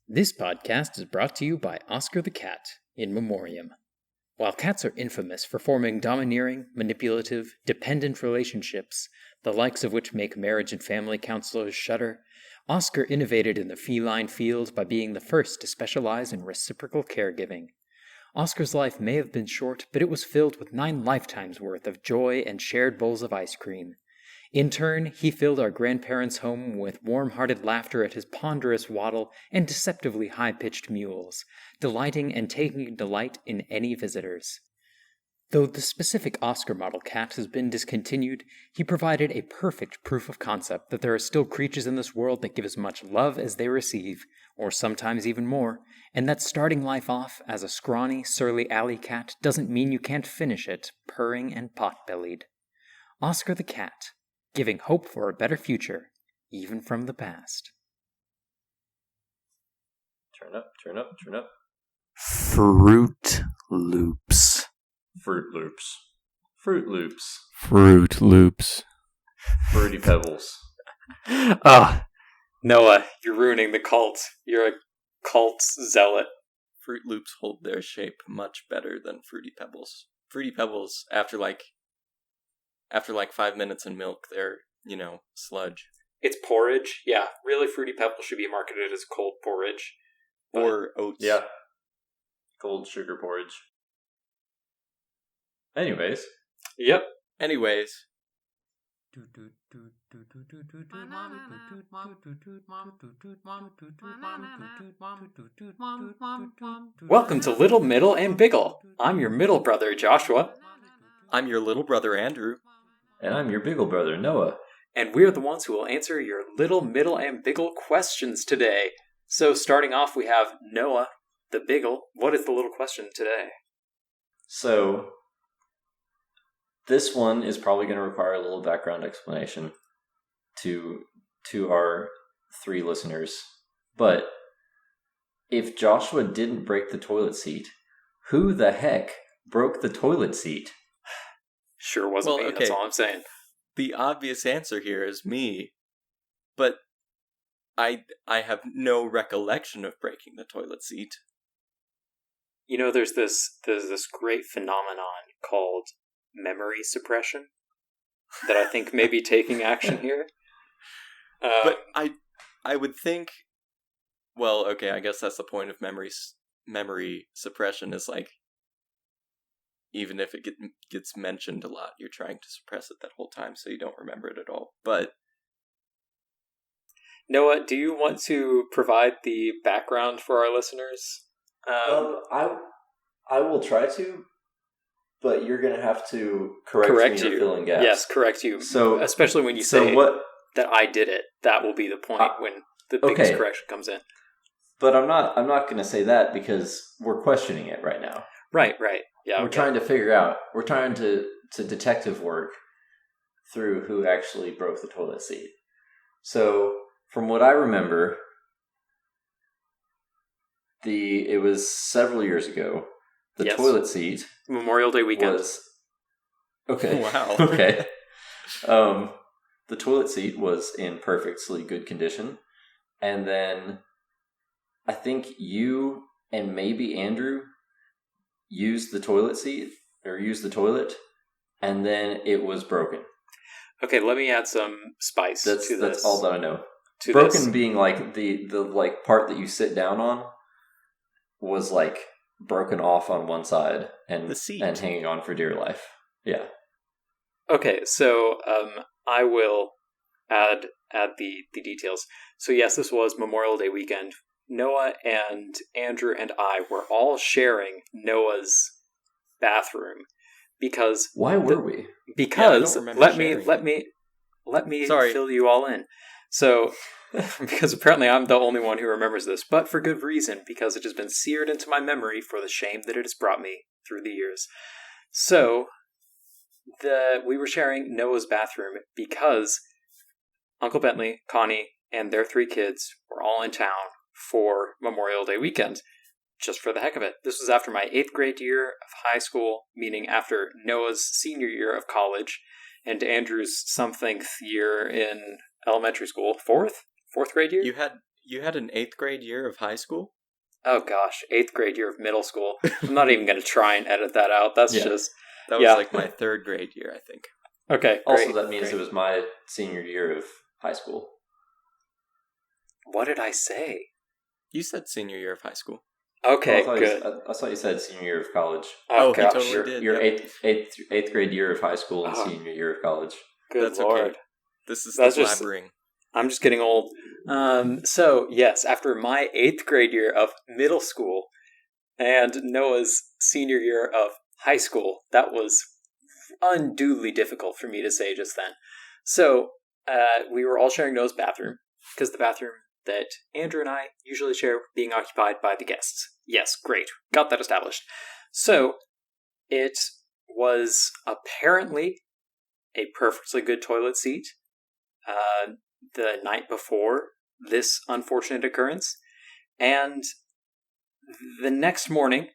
This podcast is brought to you by Oscar the Cat, in memoriam. While cats are infamous for forming domineering, manipulative, dependent relationships, the likes of which make marriage and family counselors shudder, Oscar innovated in the feline field by being the first to specialize in reciprocal caregiving. Oscar's life may have been short, but it was filled with 9 lifetimes worth of joy and shared bowls of ice cream. In turn, he filled our grandparents' home with warm-hearted laughter at his ponderous waddle and deceptively high-pitched mewls, delighting and taking delight in any visitors. Though the specific Oscar model cat has been discontinued, he provided a perfect proof of concept that there are still creatures in this world that give as much love as they receive, or sometimes even more, and that starting life off as a scrawny, surly alley cat doesn't mean you can't finish it purring and pot-bellied. Oscar the Cat, giving hope for a better future, even from the past. Turn up, turn up, turn up. Fruit Loops. Fruit Loops. Fruit Loops. Fruit Loops. Fruity Pebbles. Ah, Noah, you're ruining the cult. You're a cult zealot. Fruit Loops hold their shape much better than Fruity Pebbles. Fruity Pebbles, after like 5 minutes in milk, they're, sludge. It's porridge. Yeah, really, Fruity Pebbles should be marketed as cold porridge. Or oats. Yeah. Cold sugar porridge. Anyways. Yep. Anyways. Welcome to Little, Middle, and Biggle. I'm your middle brother, Joshua. I'm your little brother, Andrew. And I'm your biggle brother, Noah. And we're the ones who will answer your little, middle, and biggle questions today. So starting off, we have Noah, the biggle. What is the little question today? So, this one is probably going to require a little background explanation to our 3 listeners. But if Joshua didn't break the toilet seat, who the heck broke the toilet seat? Sure wasn't me, okay. That's all I'm saying. The obvious answer here is me, but I have no recollection of breaking the toilet seat. You know, there's this great phenomenon called memory suppression that I think may be taking action here. But I would think, well, okay, I guess that's the point of memory suppression is like, even if it gets mentioned a lot, you're trying to suppress it that whole time so you don't remember it at all. But Noah, do you want to provide the background for our listeners? I will try to, but you're going to have to correct me or fill in gaps. Yes, correct you. So, especially when you say that I did it, that will be the point when the biggest correction comes in. But I'm not going to say that because we're questioning it right now. Right. Yeah, we're trying to figure out. We're trying to detective work through who actually broke the toilet seat. So, from what I remember, it was several years ago. The toilet seat, Memorial Day weekend. Was okay. Wow. Okay. The toilet seat was in perfectly good condition, and then I think you and maybe Andrew used the toilet seat, or used the toilet, and then it was broken. Okay, let me add some spice to this. That's all that I know. Broken being like the like part that you sit down on was like broken off on one side and the seat. And hanging on for dear life. Yeah. Okay, so I will add the details. So yes, this was Memorial Day weekend. Noah and Andrew and I were all sharing Noah's bathroom because why were we? Because let me fill you all in. So because apparently I'm the only one who remembers this, but for good reason, because it has been seared into my memory for the shame that it has brought me through the years. So we were sharing Noah's bathroom because Uncle Bentley, Connie, and their 3 kids were all in town for Memorial Day weekend, just for the heck of it. This was after my 8th grade year of high school, meaning after Noah's senior year of college, and Andrew's something year in elementary school. Fourth grade year? You had You had an 8th grade year of high school? Oh gosh, 8th grade year of middle school. I'm not even going to try and edit that out. That's just... That was like my 3rd grade year, I think. Okay, Also, great, that means great. it was my senior year of high school. What did I say? You said senior year of high school. Okay, Well, good. I thought you said senior year of college. Oh, he gosh. totally did. Your Yep. eighth grade year of high school and Oh. senior year of college. Good That's Lord. okay. This is That's the just- blabbering. I'm just getting old. So, yes, after my 8th grade year of middle school and Noah's senior year of high school, that was unduly difficult for me to say just then. So, we were all sharing Noah's bathroom, because the bathroom that Andrew and I usually share being occupied by the guests. Yes, great. Got that established. So, it was apparently a perfectly good toilet seat the night before this unfortunate occurrence. And the next morning,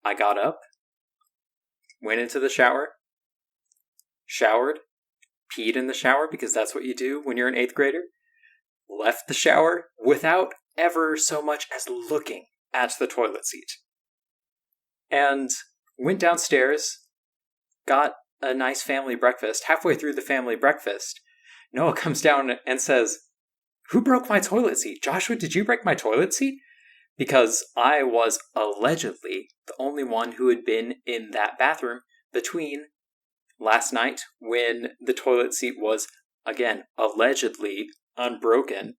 I got up, went into the shower, showered, peed in the shower because that's what you do when you're an 8th grader, left the shower without ever so much as looking at the toilet seat, and went downstairs, got a nice family breakfast. Halfway through the family breakfast, Noah comes down and says, "Who broke my toilet seat? Joshua, did you break my toilet seat?" Because I was allegedly the only one who had been in that bathroom between last night, when the toilet seat was, again, allegedly unbroken,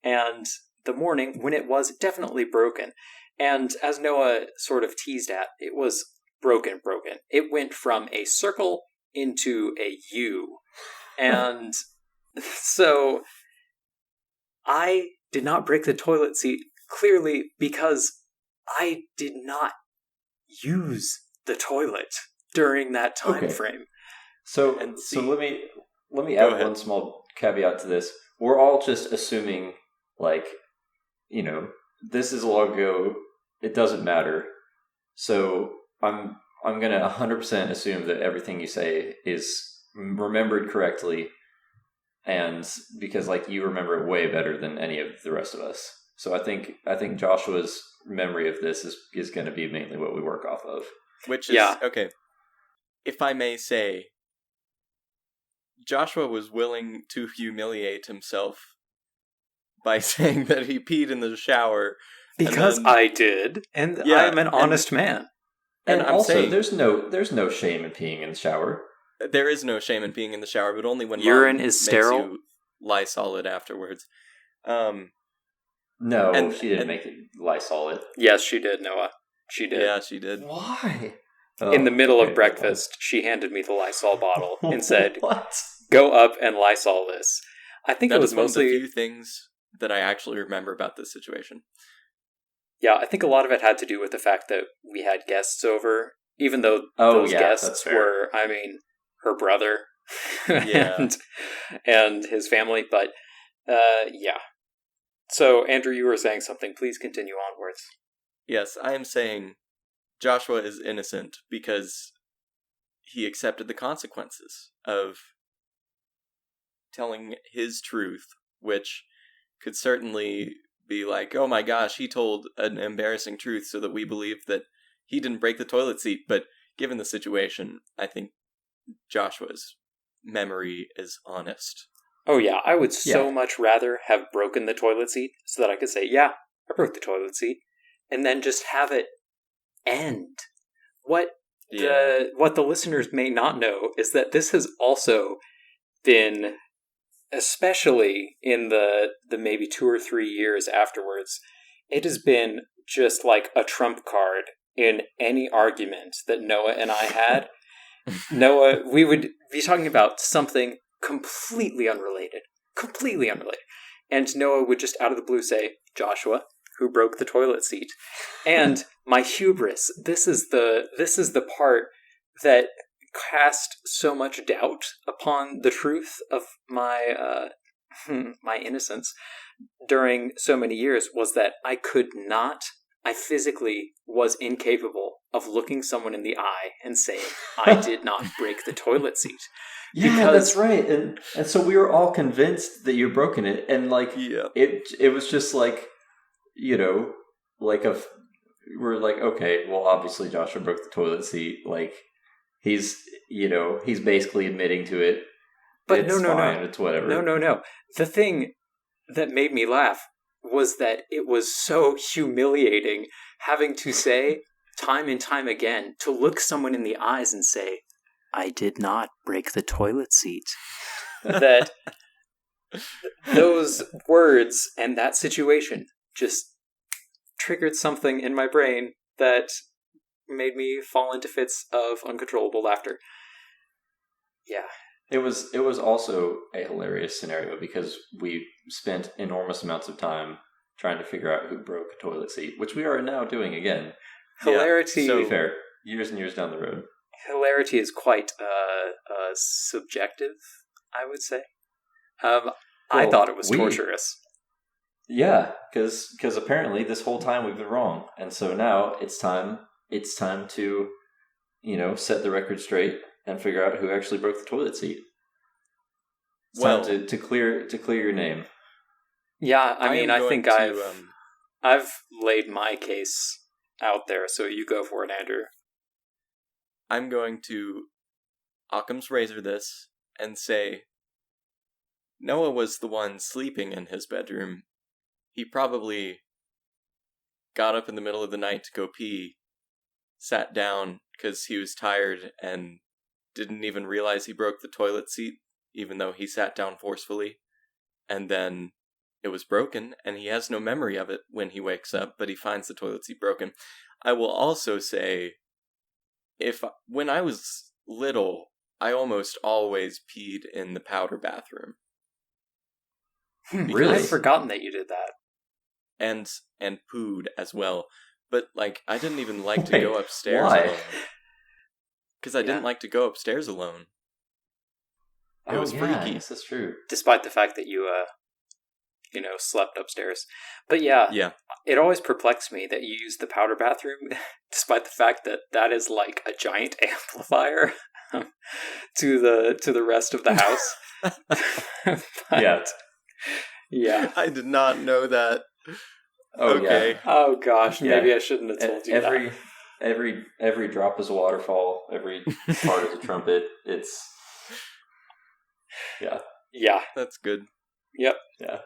and the morning when it was definitely broken. And as Noah sort of teased at, it was broken. It went from a circle into a U. And so I did not break the toilet seat, clearly because I did not use the toilet during that time frame. So let me add one small caveat to this. We're all just assuming, like, this is a long ago. It doesn't matter. So I'm gonna 100% assume that everything you say is remembered correctly, and because you remember it way better than any of the rest of us. So I think Joshua's memory of this is going to be mainly what we work off of. Which is okay. If I may say, Joshua was willing to humiliate himself by saying that he peed in the shower. Because I did, and I am an honest man. And I'm also, saying, there's no shame in peeing in the shower. There is no shame in peeing in the shower, but only when urine Mom is makes sterile. you Lysol it afterwards. No, she didn't make it Lysol it. Yes, she did, Noah. She did. Yeah, she did. Why? In the middle of breakfast, she handed me the Lysol bottle and said, "What? Go up and Lysol this." I think That it was is one mostly... of the few things that I actually remember about this situation. Yeah, I think a lot of it had to do with the fact that we had guests over, even though Oh, those yeah, guests that's fair. were, her brother Yeah. and his family. But, yeah. So, Andrew, you were saying something. Please continue onwards. Yes, I am saying Joshua is innocent because he accepted the consequences of telling his truth, which could certainly be like, oh my gosh, he told an embarrassing truth so that we believe that he didn't break the toilet seat. But given the situation, I think Joshua's memory is honest. Oh, yeah, I would so much rather have broken the toilet seat so that I could say, yeah, I broke the toilet seat, and then just have it end. What the listeners may not know is that this has also been, especially in the maybe 2 or 3 years afterwards, it has been just like a trump card in any argument that Noah and I had. Noah, we would be talking about something completely unrelated. And Noah would just out of the blue say, Joshua, who broke the toilet seat? And my hubris, this is the part that cast so much doubt upon the truth of my my innocence during so many years, was that I physically was incapable of looking someone in the eye and saying, I did not break the toilet seat. Yeah, that's right. And so we were all convinced that you'd broken it, and it was just like, like we're like, okay, well, obviously Joshua broke the toilet seat. Like, he's basically admitting to it. But it's fine. It's whatever. No. The thing that made me laugh was that it was so humiliating having to say time and time again, to look someone in the eyes and say, I did not break the toilet seat. That those words and that situation just triggered something in my brain that made me fall into fits of uncontrollable laughter. Yeah. It was also a hilarious scenario because we spent enormous amounts of time trying to figure out who broke a toilet seat, which we are now doing again. Hilarity. Yeah, to be fair, years and years down the road. Hilarity is quite subjective, I would say. I thought it was torturous. Yeah, because apparently this whole time we've been wrong, and so now it's time to, set the record straight and figure out who actually broke the toilet seat. It's time to clear your name. Yeah, I think I've laid my case out there, so you go for it, Andrew. I'm going to Occam's razor this and say Noah was the one sleeping in his bedroom. He probably got up in the middle of the night to go pee, sat down because he was tired, and didn't even realize he broke the toilet seat, even though he sat down forcefully. And then it was broken, and he has no memory of it when he wakes up, but he finds the toilet seat broken. I will also say, when I was little, I almost always peed in the powder bathroom. Really? I'd forgotten that you did that. And pooed as well. But, I didn't even like to go upstairs why? alone. Because I didn't like to go upstairs alone. It was freaky. This is true. Despite the fact that you, slept upstairs. But yeah, it always perplexed me that you used the powder bathroom, despite the fact that that is like a giant amplifier to the rest of the house. Yeah. I did not know that. Oh, okay. Yeah. Oh gosh, maybe I shouldn't have told you that. Every drop is a waterfall. Every part is a trumpet. It's Yeah. That's good. Yep. Yeah.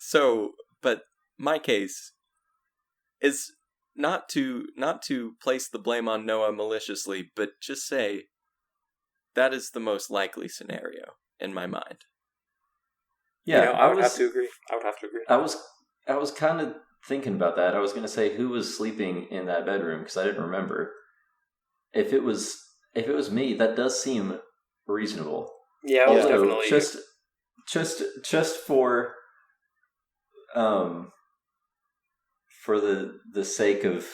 So, but my case is not to place the blame on Noah maliciously, but just say that is the most likely scenario in my mind. Yeah, I would have to agree. I was kind of thinking about that. I was going to say who was sleeping in that bedroom because I didn't remember. If it was me, that does seem reasonable. Yeah, it was definitely just for the sake of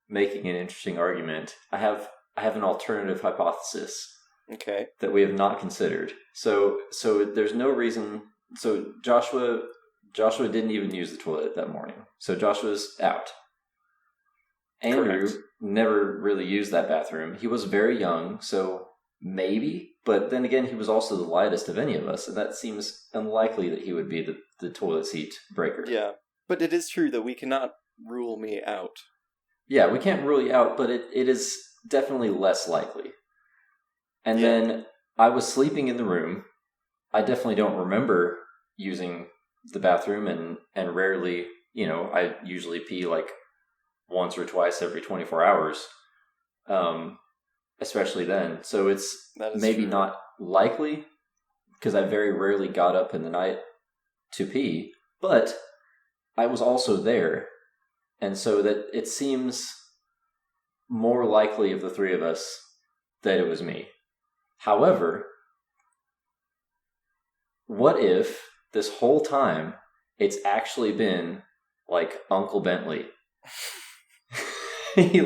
making an interesting argument, I have an alternative hypothesis. Okay. That we have not considered. So there's no reason. So Joshua didn't even use the toilet that morning. So Joshua's out. Andrew never really used that bathroom. He was very young, so maybe. But then again, he was also the lightest of any of us, and that seems unlikely that he would be the toilet seat breaker. Yeah, but it is true that we cannot rule me out. Yeah, we can't rule you out, but it is definitely less likely. And then I was sleeping in the room. I definitely don't remember using the bathroom, and rarely, I usually pee once or twice every 24 hours, especially then. So it's maybe not likely, because I very rarely got up in the night to pee, but I was also there, and so that it seems more likely of the three of us that it was me. However, what if this whole time it's actually been Uncle Bentley? He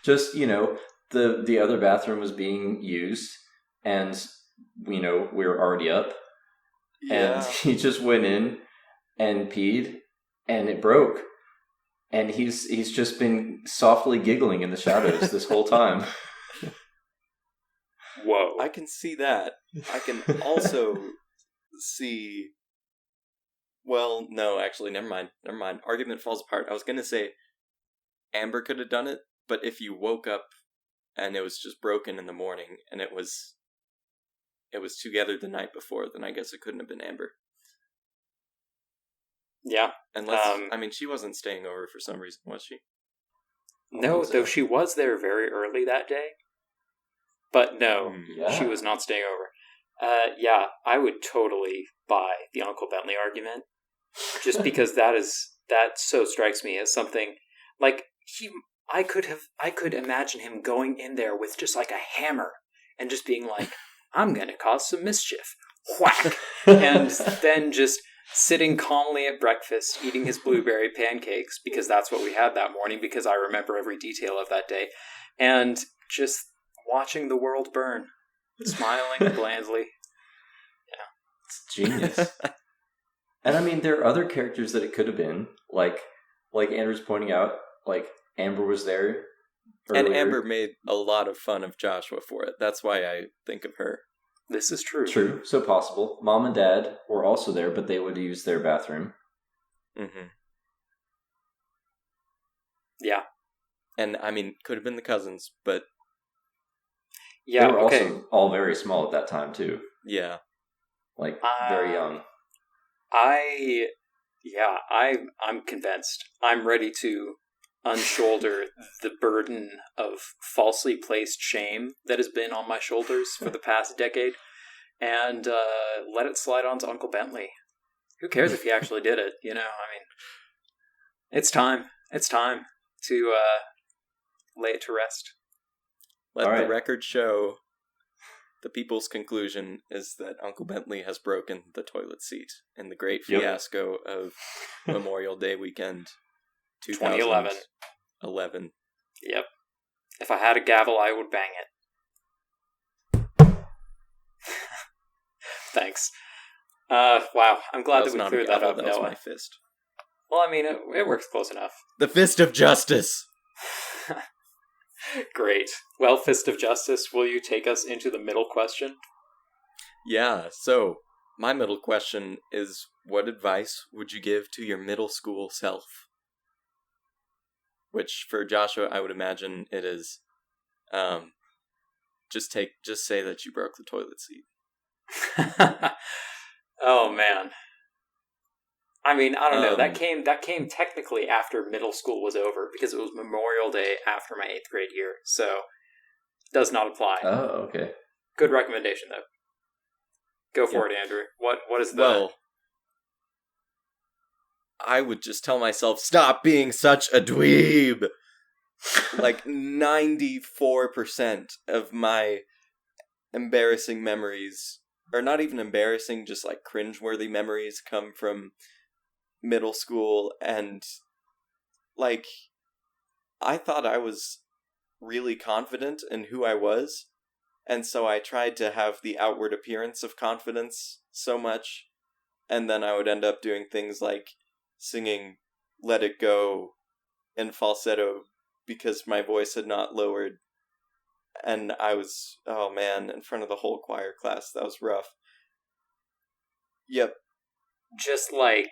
just, the other bathroom was being used, and we were already up, and he just went in and peed, and it broke, and he's just been softly giggling in the shadows this whole time. Whoa. I can see that. I can also see Well, no, actually, never mind. Argument falls apart. I was gonna say Amber could have done it, but if you woke up and it was just broken in the morning and it was together the night before, then I guess it couldn't have been Amber. Yeah. Unless, she wasn't staying over for some reason, was she? No, though she was there very early that day. But no, she was not staying over. Yeah, I would totally buy the Uncle Bentley argument. Just because that so strikes me as something like I could imagine him going in there with just like a hammer and just being like, I'm gonna cause some mischief. Whack! And then just sitting calmly at breakfast, eating his blueberry pancakes, because that's what we had that morning, because I remember every detail of that day, and just watching the world burn, smiling blandly. Yeah. It's genius. And there are other characters that it could have been, like Andrew's pointing out, like Amber was there earlier. And Amber made a lot of fun of Joshua for it. That's why I think of her. This is true. True, so possible. Mom and Dad were also there, but they would use their bathroom. Mm-hmm. Yeah. And, could have been the cousins, but... Yeah, they were also all very small at that time, too. Yeah. Like, very young. I'm convinced. I'm ready to unshoulder the burden of falsely placed shame that has been on my shoulders for the past decade, and let it slide onto Uncle Bentley. Who cares if he actually did it? It's time. It's time to lay it to rest. Let the record show the people's conclusion is that Uncle Bentley has broken the toilet seat in the great fiasco of Memorial Day weekend 2011. Yep. If I had a gavel, I would bang it. Thanks. Wow, I'm glad that we cleared that up, Noah. That was my fist. Well, it works close enough. The fist of justice! Great. Well, Fist of Justice, will you take us into the middle question? Yeah, so, my middle question is, what advice would you give to your middle school self? Which, for Joshua, I would imagine it is, just say that you broke the toilet seat. Oh, man. I don't know. That came technically after middle school was over, because it was Memorial Day after my 8th grade year, so does not apply. Oh, okay. Good recommendation, though. Go for it, Andrew. What is the... Well, I would just tell myself, stop being such a dweeb! Like, 94% of my embarrassing memories, or not even embarrassing, just like cringeworthy memories, come from middle school, and like I thought I was really confident in who I was, and so I tried to have the outward appearance of confidence so much, and then I would end up doing things like singing Let It Go in falsetto because my voice had not lowered, and I was, oh man, in front of the whole choir class. That was rough. Yep. Just like,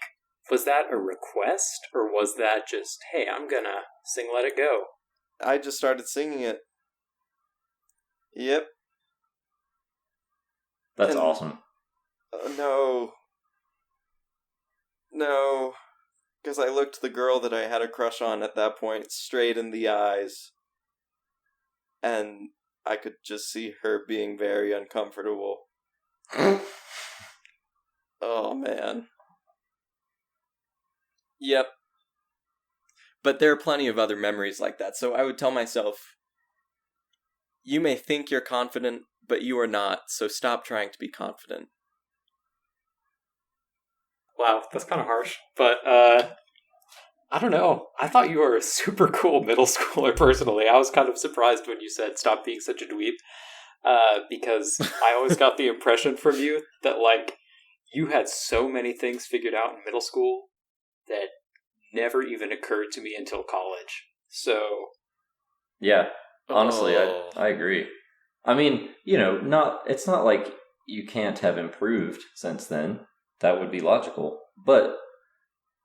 was that a request, or was that just, hey, I'm gonna sing Let It Go? I just started singing it. Yep. That's awesome. No, because I looked the girl that I had a crush on at that point straight in the eyes, and I could just see her being very uncomfortable. Oh, man. Yep. But there are plenty of other memories like that, so I would tell myself, you may think you're confident, but you are not, so stop trying to be confident. Wow, that's kind of harsh, but I don't know. I thought you were a super cool middle schooler, personally. I was kind of surprised when you said stop being such a dweeb, because I always got the impression from you that, like, you had so many things figured out in middle school that never even occurred to me until college. So... Yeah, honestly, I agree. I mean, it's not like you can't have improved since then. That would be logical. But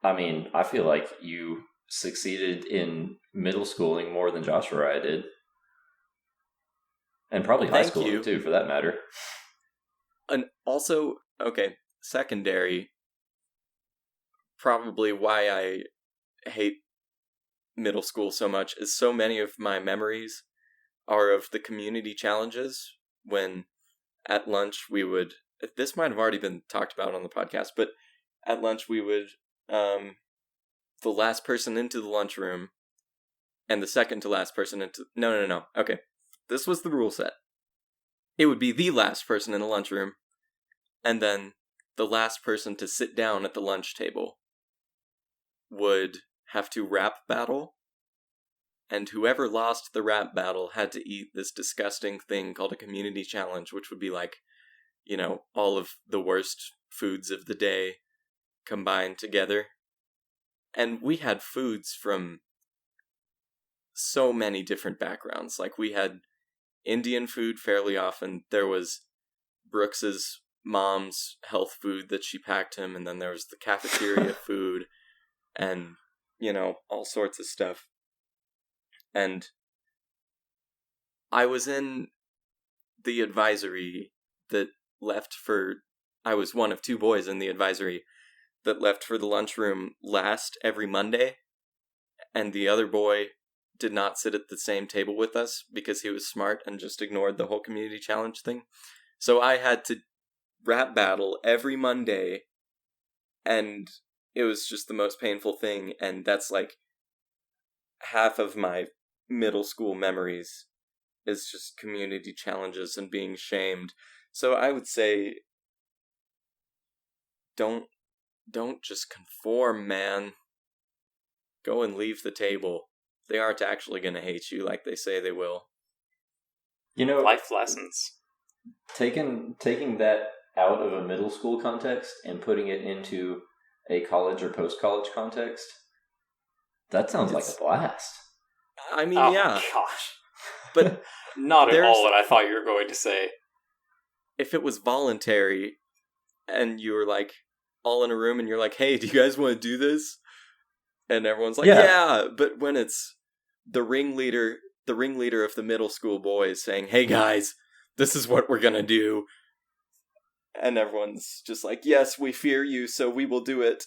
I mean, I feel like you succeeded in middle schooling more than Josh or I did. And probably high Thank schooling you. too, for that matter. And also, okay, secondary, probably why I hate middle school so much is so many of my memories are of the community challenges when at lunch we would, this might have already been talked about on the podcast, but at lunch we would, the last person into the lunchroom and the second to last person into, no. Okay. This was the rule set. It would be the last person in the lunchroom and then the last person to sit down at the lunch table would have to rap battle, and whoever lost the rap battle had to eat this disgusting thing called a community challenge, which would be like, you know, all of the worst foods of the day combined together. And we had foods from so many different backgrounds. Like, we had Indian food fairly often. There was Brooks's mom's health food that she packed him, and then there was the cafeteria food, and, you know, all sorts of stuff. And I was in the advisory that left for, I was one of two boys in the advisory that left for the lunchroom last every Monday, and the other boy did not sit at the same table with us because he was smart and just ignored the whole community challenge thing. So I had to rap battle every Monday, and it was just the most painful thing, and that's like half of my middle school memories is just community challenges and being shamed. So I would say don't just conform, man. Go and leave the table. They aren't actually going to hate you like they say they will. You know, Life lessons. taking that out of a middle school context and putting it into a college or post-college context, that sounds like a blast. I mean, Oh, yeah. gosh. But Not at there's- all what I thought you were going to say. if it was voluntary and you were like all in a room and you're like, hey, do you guys want to do this? And everyone's like, yeah. But when it's the ringleader of the middle school boys saying, hey guys, this is what we're gonna do, and everyone's just like, yes, we fear you, so we will do it.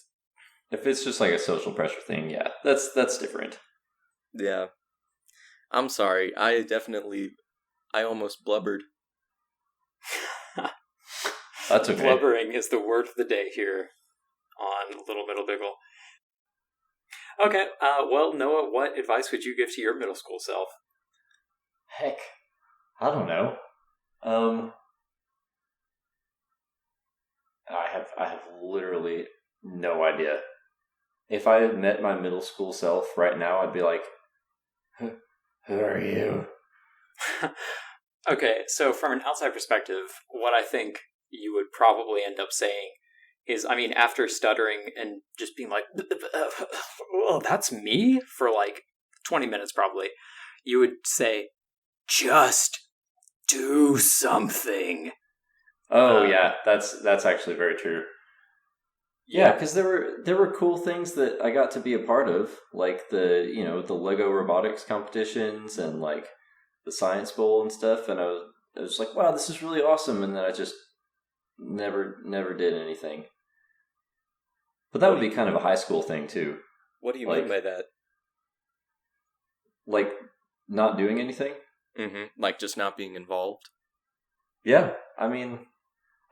If it's just like a social pressure thing, yeah, that's different. Yeah. I'm sorry. I almost blubbered. That's okay. Blubbering is the word of the day here on Little Middle Biggle. Okay, well, Noah, what advice would you give to your middle school self? Heck, I don't know. I have literally no idea. If I had met my middle school self right now, I'd be like, who are you? Okay, so from an outside perspective, what I think you would probably end up saying is, I mean, after stuttering and just being like, oh, that's me, for like 20 minutes probably, you would say, just do something. Oh yeah, that's actually very true. Yeah, because there were cool things that I got to be a part of, like the Lego robotics competitions and like the Science Bowl and stuff, and I was like, wow, this is really awesome, and then I just never did anything. But that would be kind of a high school thing too. What do you mean by that? Like not doing anything? Mm-hmm. Like just not being involved? Yeah, I mean,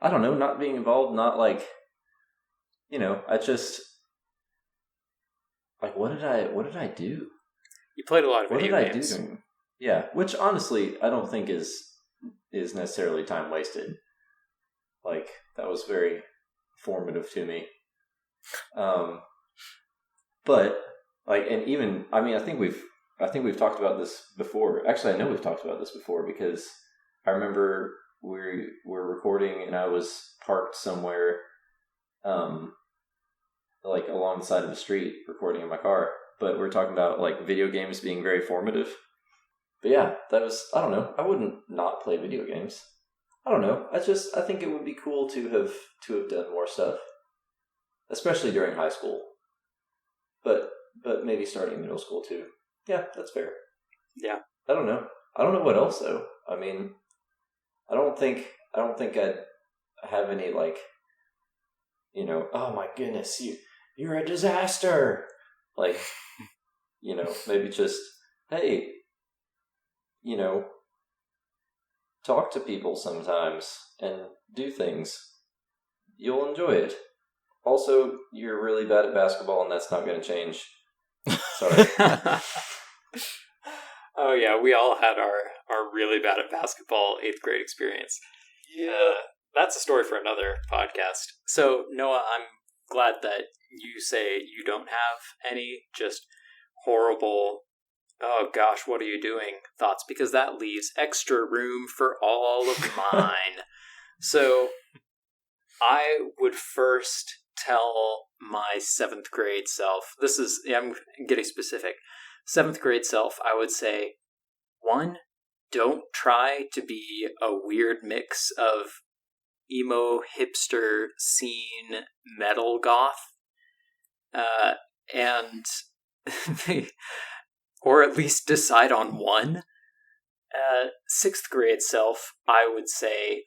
I don't know, not being involved, not like, I just, like, what did I do? You played a lot of What video did games. I do? Yeah, which honestly, I don't think is necessarily time wasted. Like, that was very formative to me. But, like, and even, I mean, I think we've talked about this before. Actually, I know we've talked about this before because I remember we were recording and I was parked somewhere, like along the side of the street recording in my car. But we're talking about like video games being very formative. But yeah, that was, I don't know. I wouldn't not play video games. I don't know. I think it would be cool to have done more stuff. especially during high school. But maybe starting middle school too. Yeah, that's fair. Yeah. I don't know what else though. I mean, I don't think I'd have any like, oh my goodness, you're a disaster. Like, maybe just, hey, talk to people sometimes and do things. You'll enjoy it. Also, you're really bad at basketball, and that's not going to change. Sorry. Oh yeah, we all had our really bad at basketball 8th grade experience. Yeah. That's a story for another podcast. So Noah, I'm glad that you say you don't have any just horrible, oh gosh, what are you doing thoughts, because that leaves extra room for all of mine. So I would first tell my 7th grade self, I'm getting specific. 7th grade self, I would say, 1, don't try to be a weird mix of emo, hipster, scene, metal goth, and or at least decide on one. 6th grade self, I would say,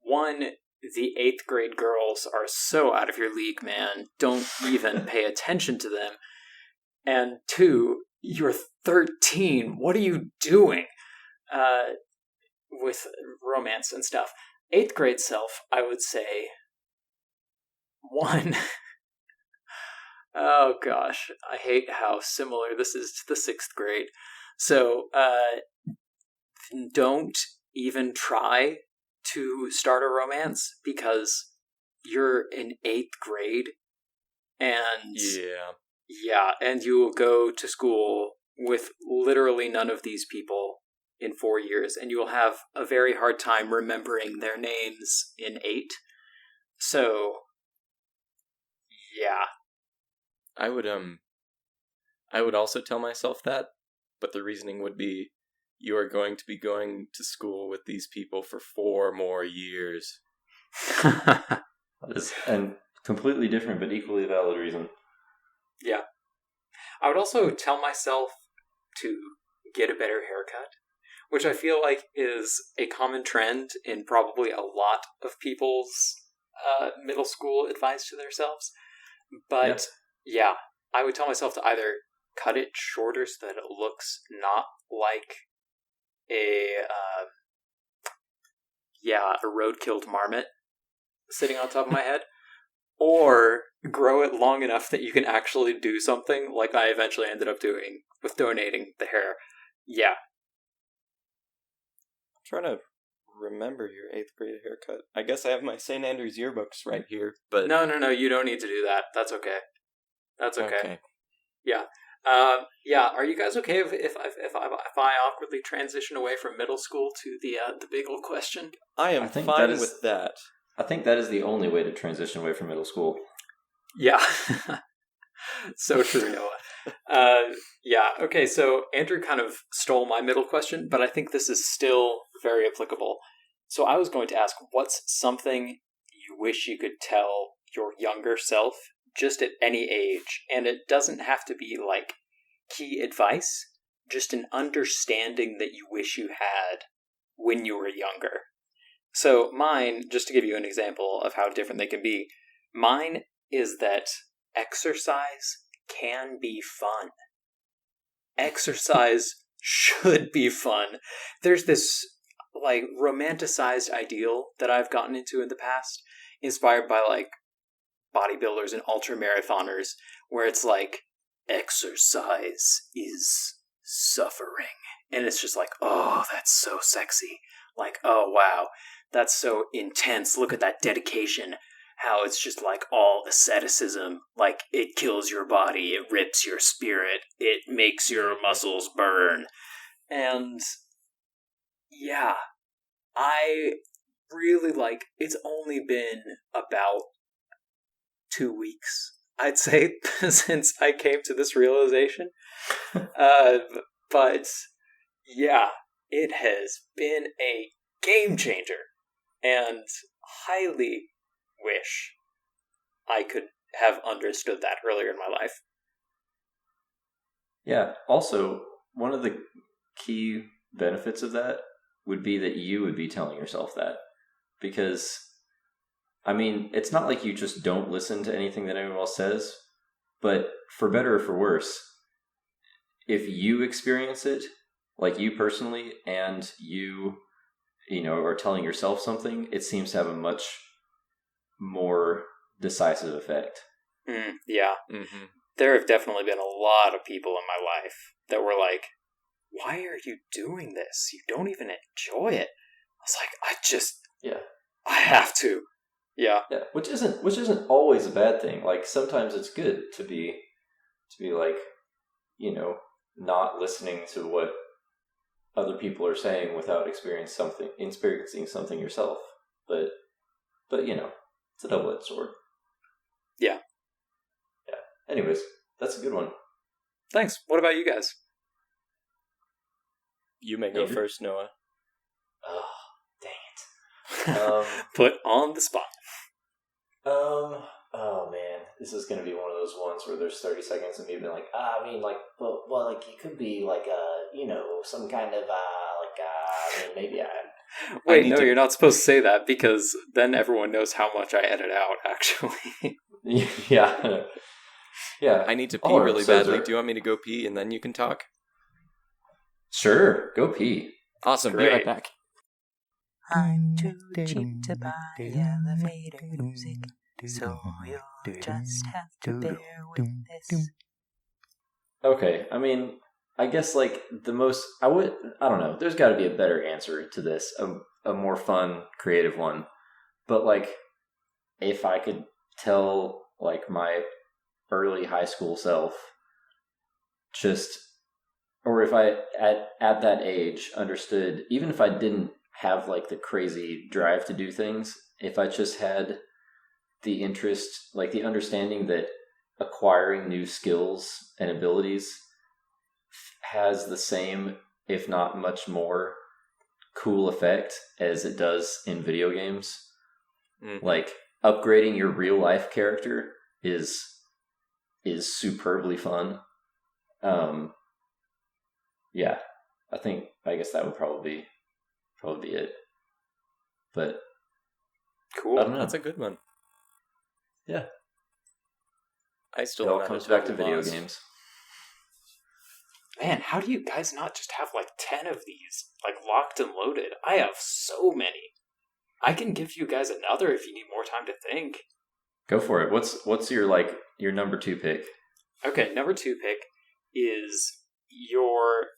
1, the 8th grade girls are so out of your league, man. Don't even pay attention to them. And 2, you're 13. What are you doing? With romance and stuff. 8th grade self, I would say, 1. Oh gosh, I hate how similar this is to the 6th grade. So, don't even try to start a romance because you're in 8th grade and and you will go to school with literally none of these people in 4 years, and you will have a very hard time remembering their names in 8. So yeah, I would also tell myself that, but the reasoning would be, you are going to be going to school with these people for 4 more years. That is a completely different but equally valid reason. Yeah. I would also tell myself to get a better haircut, which I feel like is a common trend in probably a lot of people's middle school advice to themselves. But yeah, I would tell myself to either cut it shorter so that it looks not like a road-killed marmot sitting on top of my head, or grow it long enough that you can actually do something, like I eventually ended up doing with donating the hair. Yeah. I'm trying to remember your 8th grade haircut. I guess I have my St. Andrews yearbooks right here, but... No, you don't need to do that. That's okay. That's okay. Yeah. Are you guys okay if I awkwardly transition away from middle school to the big old question? I am fine with that. I think that is the only way to transition away from middle school. Yeah. So true, Noah. Okay, so Andrew kind of stole my middle question, but I think this is still very applicable. So I was going to ask, what's something you wish you could tell your younger self, just at any age? And it doesn't have to be like key advice, just an understanding that you wish you had when you were younger. So mine, just to give you an example of how different they can be, mine is that exercise can be fun. Exercise should be fun. There's this like romanticized ideal that I've gotten into in the past, inspired by like bodybuilders and ultra marathoners, where it's like, exercise is suffering. And it's just like, oh, that's so sexy. Like, oh, wow, that's so intense. Look at that dedication. How it's just like all asceticism. Like, it kills your body. It rips your spirit. It makes your muscles burn. And yeah, I really like, it's only been about 2 weeks, I'd say, since I came to this realization. But yeah, it has been a game changer, and highly wish I could have understood that earlier in my life. Yeah. Also, one of the key benefits of that would be that you would be telling yourself that. Because, I mean, it's not like you just don't listen to anything that anyone else says, but for better or for worse, if you experience it, like you personally, and you are telling yourself something, it seems to have a much more decisive effect. Yeah. Mm-hmm. There have definitely been a lot of people in my life that were like, why are you doing this? You don't even enjoy it. I was like, I have to. Yeah. Yeah, which isn't always a bad thing. Like sometimes it's good to be like, not listening to what other people are saying without experiencing something yourself. But it's a double-edged sword. Yeah. Yeah. Anyways, that's a good one. Thanks. What about you guys? You may go Andrew? first, Noah. Oh, dang it. Put on the spot. Oh man, this is gonna be one of those ones where there's 30 seconds of me being like, I mean, like, well, like, it could be like some kind of maybe Wait, no, you're not supposed to say that because then everyone knows how much I edit out, actually. yeah, yeah. I need to pee really badly. Do you want me to go pee and then you can talk? Sure, go pee. Awesome, Great. be right back. I'm too cheap to buy elevator music, so you'll just have to bear with this. Okay, I mean, I guess like I don't know, there's got to be a better answer to this, a more fun, creative one. But like, if I could tell like my early high school self, or if I at that age understood, even if I didn't have like the crazy drive to do things, if I just had the interest, like the understanding that acquiring new skills and abilities has the same, if not much more, cool effect as it does in video games. Mm-hmm. Like upgrading your real life character is superbly fun. Yeah, I guess that would probably be it. But cool. I don't know. That's a good one. Yeah. I still it all comes back to video games. Man, how do you guys not just have like 10 of these, like locked and loaded? I have so many. I can give you guys another if you need more time to think. Go for it. What's your number 2 pick? Okay, number 2 pick is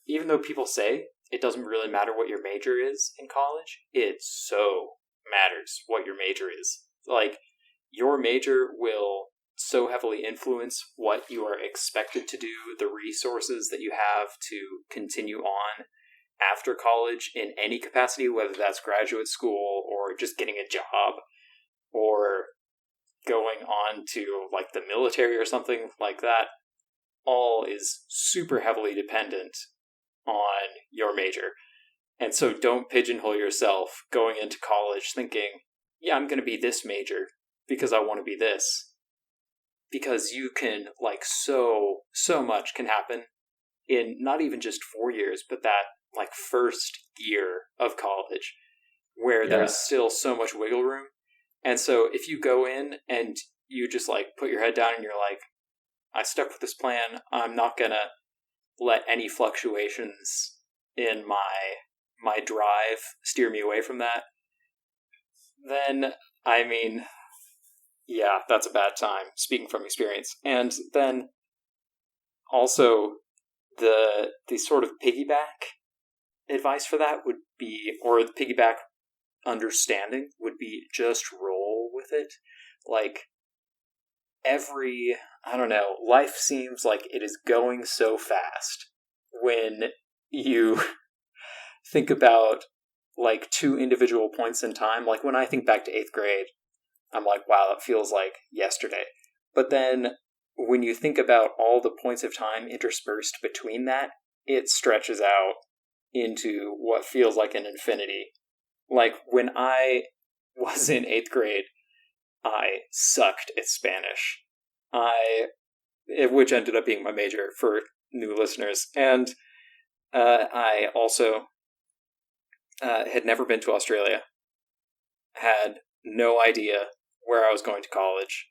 even though people say it doesn't really matter what your major is in college, it so matters what your major is. Like, your major will so heavily influence what you are expected to do, the resources that you have to continue on after college in any capacity, whether that's graduate school or just getting a job or going on to like the military or something like that. All is super heavily dependent on your major. And so don't pigeonhole yourself going into college thinking, yeah, I'm going to be this major because I want to be this. Because you can, like, so much can happen in not even just 4 years, but that, like, first year of college where there's still so much wiggle room. And so if you go in and you just, like, put your head down and you're like, I stuck with this plan, I'm not going to let any fluctuations in my drive steer me away from that, then, I mean, yeah, that's a bad time, speaking from experience. And then also the sort of piggyback advice for that would be, or the piggyback understanding would be, just roll with it. Like, I don't know, life seems like it is going so fast when you think about like 2 individual points in time. Like when I think back to 8th grade, I'm like, wow, that feels like yesterday. But then when you think about all the points of time interspersed between that, it stretches out into what feels like an infinity. Like when I was in 8th grade, I sucked at Spanish. which ended up being my major for new listeners. And I also had never been to Australia, had no idea where I was going to college,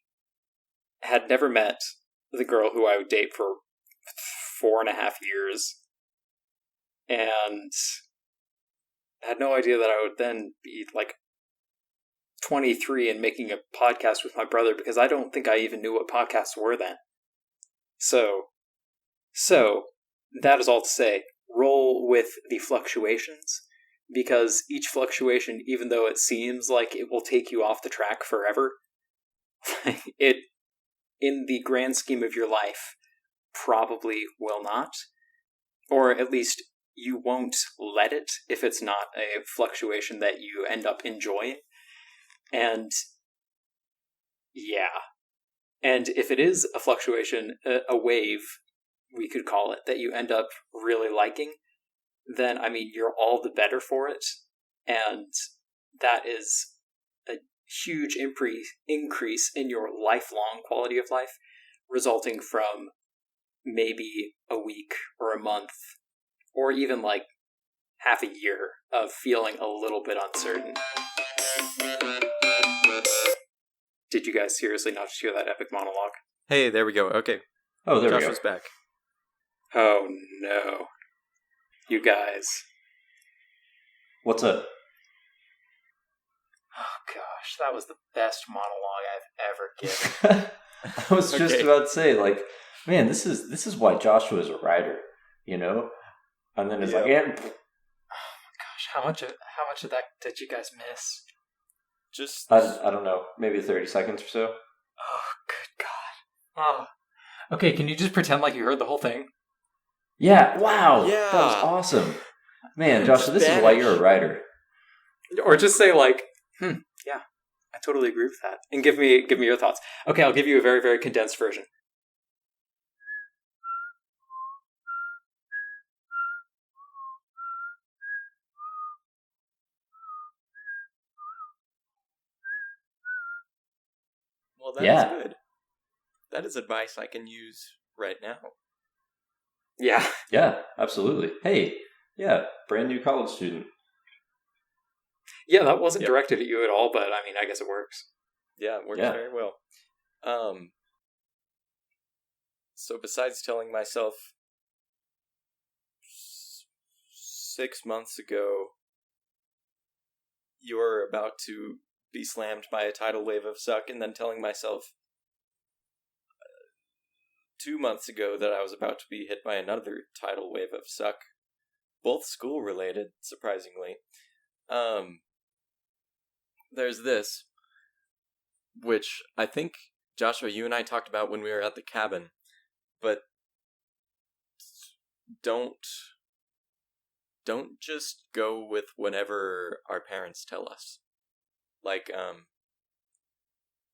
had never met the girl who I would date for 4.5 years, and had no idea that I would then be like 23 and making a podcast with my brother, because I don't think I even knew what podcasts were then. So that is all to say, roll with the fluctuations, because each fluctuation, even though it seems like it will take you off the track forever, it, in the grand scheme of your life, probably will not. Or at least you won't let it if it's not a fluctuation that you end up enjoying. And yeah. And if it is a fluctuation, a wave, we could call it, that you end up really liking, then, I mean, you're all the better for it. And that is a huge increase in your lifelong quality of life, resulting from maybe a week or a month, or even like half a year of feeling a little bit uncertain. Did you guys seriously not just hear that epic monologue? Hey, there we go. Okay. Oh, there we Josh go. was back. Oh no. You guys. What's up? Oh gosh, that was the best monologue I've ever given. I was just Okay. about to say, like, man, this is why Joshua is a writer, you know? And then it's like, yeah, Gosh, how much of that did you guys miss? Just I don't know, maybe 30 seconds or so. Oh, good God. Oh. Okay, can you just pretend like you heard the whole thing? Yeah, wow, Yeah. that was awesome. Man, Joshua, this is why you're a writer. Or just say like, yeah, I totally agree with that. And give me your thoughts. Okay, I'll give you a very, very condensed version. well, that is Yeah. good. That is advice I can use right now. Yeah. Yeah, absolutely. Hey, yeah, brand new college student. Yeah, that wasn't Yep. directed at you at all, but I mean, I guess it works. Yeah, it works Yeah. very well. So besides telling myself 6 months ago you're about to be slammed by a tidal wave of suck, and then telling myself 2 months ago that I was about to be hit by another tidal wave of suck, both school related, surprisingly. There's this, which I think, Joshua, you and I talked about when we were at the cabin, but don't just go with whatever our parents tell us. Like,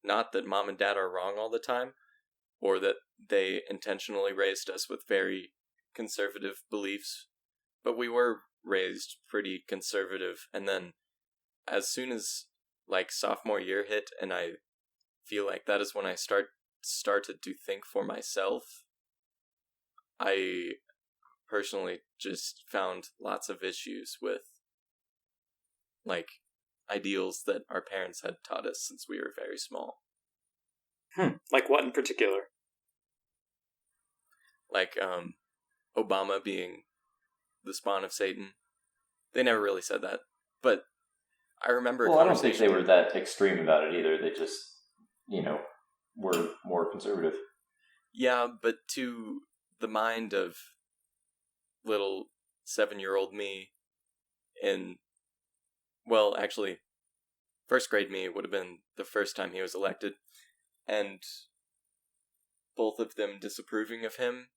not that mom and dad are wrong all the time, or that they intentionally raised us with very conservative beliefs, but we were raised pretty conservative, and then as soon as, like, sophomore year hit, and I feel like that is when I started to think for myself, I personally just found lots of issues with, like, ideals that our parents had taught us since we were very small. Like what in particular? Like, Obama being the spawn of Satan. They never really said that, but I remember. Well, I don't think they were that extreme about it either. They just, were more conservative. Yeah, but to the mind of little 7-year-old me well, actually, first grade me would have been the first time he was elected, and both of them disapproving of him,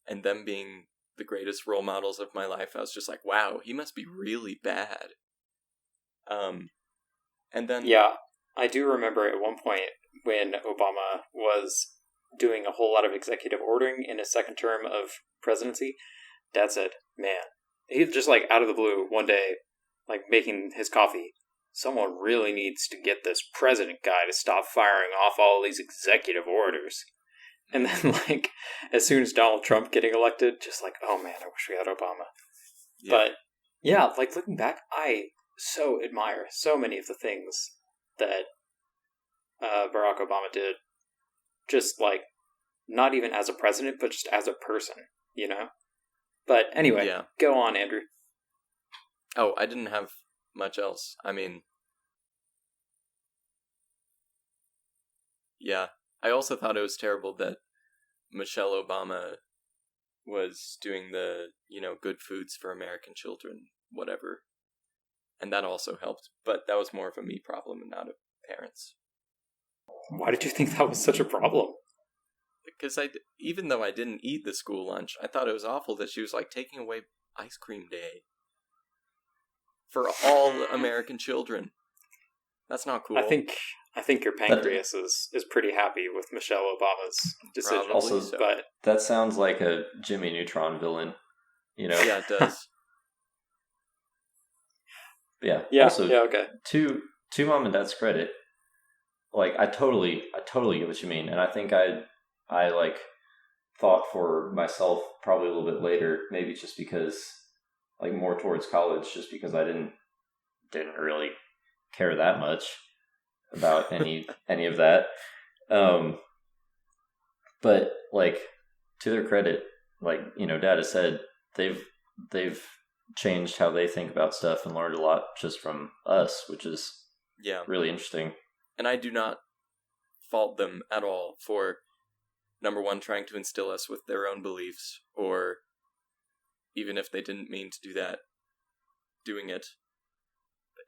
and them being the greatest role models of my life, I was just like, wow, he must be really bad. And then... Yeah, I do remember at one point when Obama was doing a whole lot of executive ordering in his second term of presidency. Dad said, man, he just like out of the blue one day, like making his coffee, someone really needs to get this president guy to stop firing off all these executive orders. And then, like, as soon as Donald Trump getting elected, just like, oh man, I wish we had Obama. Yeah. But, yeah, like, looking back, I so admire so many of the things that Barack Obama did. Just, like, not even as a president, but just as a person, you know? But anyway, Yeah. go on, Andrew. Oh, I didn't have much else. I mean, yeah. I also thought it was terrible that Michelle Obama was doing the, good foods for American children, whatever. And that also helped. But that was more of a me problem and not a parents. Why did you think that was such a problem? Because even though I didn't eat the school lunch, I thought it was awful that she was like taking away ice cream day for all American children. That's not cool. I think your pancreas is pretty happy with Michelle Obama's decision. Probably Also, so. But That sounds like a Jimmy Neutron villain, Yeah, it does. Yeah. yeah, Also, yeah, okay. to mom and dad's credit, like I totally get what you mean, and I think I like thought for myself probably a little bit later, maybe just because like more towards college, just because I didn't really care that much about any of that. But like to their credit, like Dad has said, they've changed how they think about stuff and learned a lot just from us, which is really interesting. And I do not fault them at all for, number one, trying to instill us with their own beliefs, or even if they didn't mean to do that, doing it.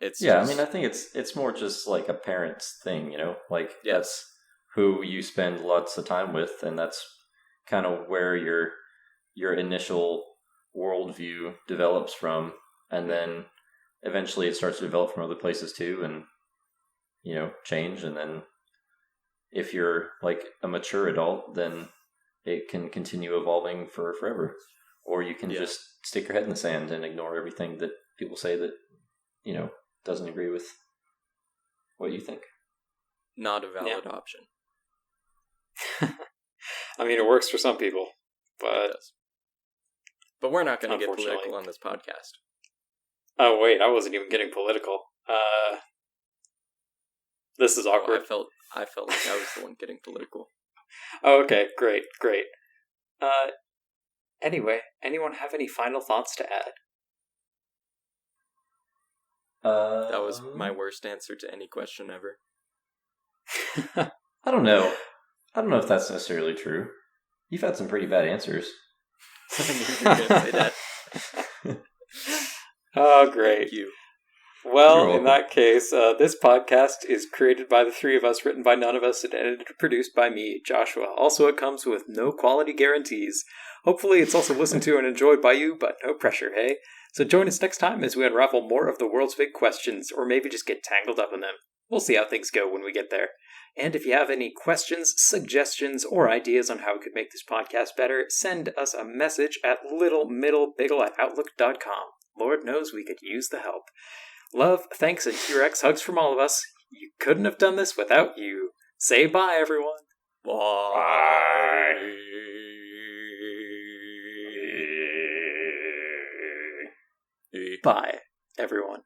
It's I mean, I think it's more just like a parent's thing, like that's who you spend lots of time with, and that's kind of where your initial worldview develops from, and then eventually it starts to develop from other places too, and change, and then if you're like a mature adult, then it can continue evolving for forever, or you can just stick your head in the sand and ignore everything that people say that doesn't agree with what you think. not a valid option. I mean, it works for some people, It but does. But we're not going to get Unfortunately. political on this podcast. oh wait, I wasn't even getting political. This is Oh, awkward. I felt like I was the one getting political. Oh, okay, great. Anyway, anyone have any final thoughts to add? That was my worst answer to any question ever. I don't know if that's necessarily true. You've had some pretty bad answers. I knew you were going to say that. Oh, great. Thank you. Well, You're in that case, this podcast is created by the three of us, written by none of us, and edited and produced by me, Joshua. Also, it comes with no quality guarantees. Hopefully, it's also listened to and enjoyed by you, but no pressure, hey? So join us next time as we unravel more of the world's big questions, or maybe just get tangled up in them. We'll see how things go when we get there. And if you have any questions, suggestions, or ideas on how we could make this podcast better, send us a message at littlemiddlebigle@outlook.com. Lord knows we could use the help. Love, thanks, and T-Rex hugs from all of us. You couldn't have done this without you. Say bye, everyone. Bye. Bye, everyone.